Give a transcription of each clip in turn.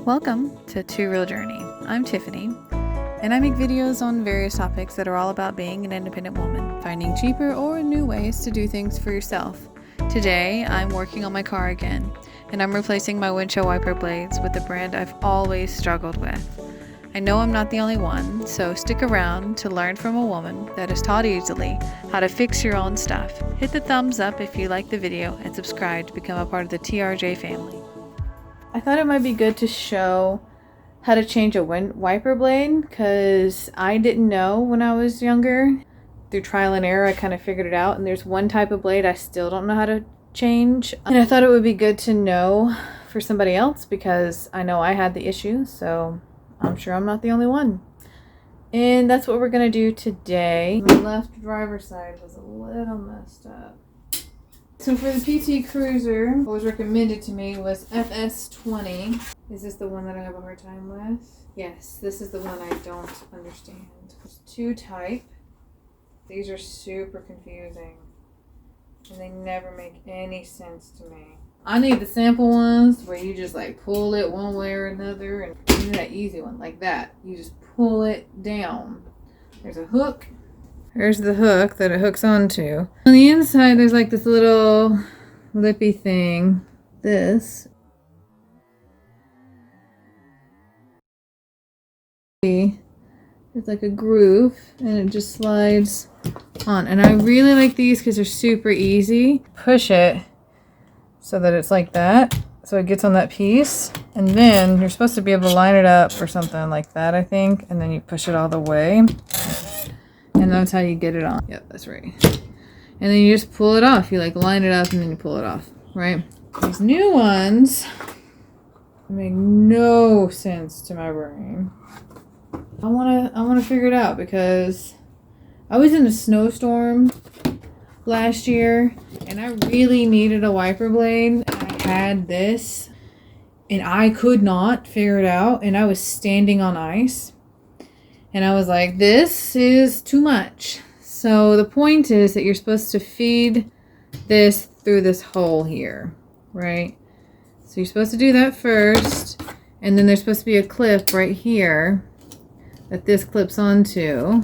Welcome to Two Real Journey. I'm Tiffany, and I make videos on various topics that are all about being an independent woman, finding cheaper or new ways to do things for yourself. Today, I'm working on my car again, and I'm replacing my windshield wiper blades with a brand I've always struggled with. I know I'm not the only one, so stick around to learn from a woman that is taught easily how to fix your own stuff. Hit the thumbs up if you like the video and subscribe to become a part of the TRJ family. I thought it might be good to show how to change a wiper blade because I didn't know when I was younger. Through trial and error, I kind of figured it out, and there's one type of blade I still don't know how to change. And I thought it would be good to know for somebody else because I know I had the issue, so I'm sure I'm not the only one. And that's what we're going to do today. My left driver's side was a little messed up. So for the PT Cruiser, what was recommended to me was FS20. Is this the one that I have a hard time with? Yes, this is the one I don't understand. There's two type. These are super confusing. And they never make any sense to me. I need the sample ones where you just like pull it one way or another. And you need that easy one like that. You just pull it down. There's a hook. Here's the hook that it hooks onto. On the inside, there's like this little lippy thing. This. It's like a groove, and it just slides on. And I really like these because they're super easy. Push it so that it's like that. So it gets on that piece. And then you're supposed to be able to line it up or something like that, I think. And then you push it all the way. And that's how you get it on. Yep, that's right. And then you just pull it off. You like line it up and then you pull it off, right? These new ones make no sense to my brain. I wanna figure it out because I was in a snowstorm last year and I really needed a wiper blade. I had this and I could not figure it out, and I was standing on ice. And I was like, this is too much. So the point is that you're supposed to feed this through this hole here, right? So you're supposed to do that first. And then there's supposed to be a clip right here that this clips onto.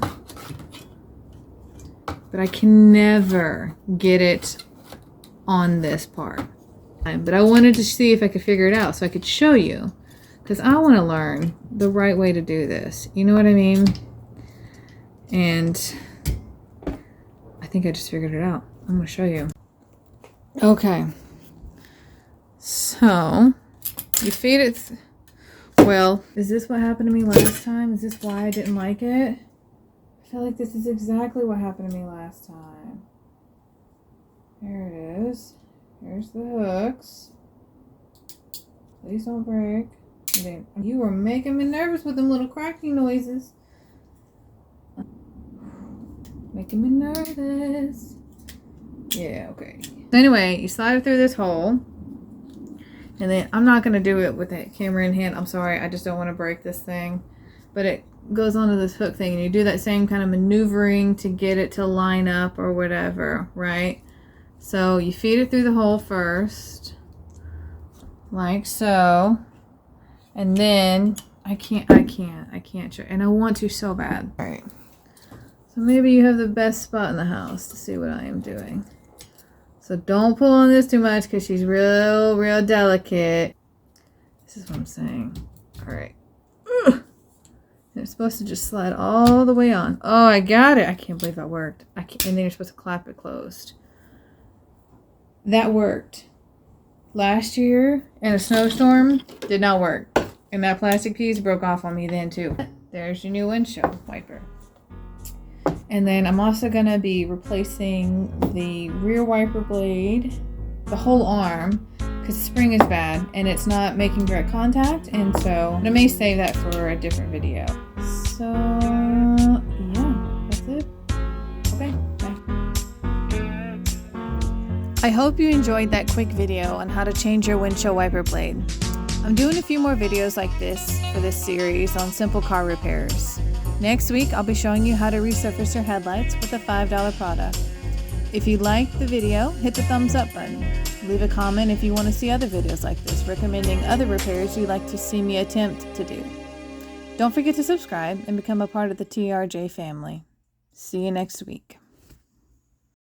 But I can never get it on this part. But I wanted to see if I could figure it out so I could show you. Because I want to learn the right way to do this. You know what I mean? And I think I just figured it out. I'm going to show you. Okay. So, you feed it. Well, is this what happened to me last time? Is this why I didn't like it? I feel like this is exactly what happened to me last time. There it is. Here's the hooks. Please don't break. You were making me nervous with them little cracking noises. Making me nervous. Yeah, okay. So anyway, you slide it through this hole. And then, I'm not going to do it with the camera in hand. I'm sorry, I just don't want to break this thing. But it goes onto this hook thing. And you do that same kind of maneuvering to get it to line up or whatever, right? So, you feed it through the hole first. Like so. And then I can't show, and I want to so bad. All right. So maybe you have the best spot in the house to see what I am doing. So don't pull on this too much because she's real delicate. This is what I'm saying. All right. Ugh. And it's supposed to just slide all the way on. Oh, I got it. I can't believe that worked. And then you're supposed to clap it closed. That worked. Last year in a snowstorm, did not work. And that plastic piece broke off on me then too. There's your new windshield wiper. And then I'm also going to be replacing the rear wiper blade, the whole arm, because the spring is bad and it's not making direct contact. And so I may save that for a different video. So yeah, that's it. Okay, bye. I hope you enjoyed that quick video on how to change your windshield wiper blade. I'm doing a few more videos like this for this series on simple car repairs. Next week, I'll be showing you how to resurface your headlights with a $5 product. If you liked the video, hit the thumbs up button. Leave a comment if you want to see other videos like this, recommending other repairs you'd like to see me attempt to do. Don't forget to subscribe and become a part of the TRJ family. See you next week.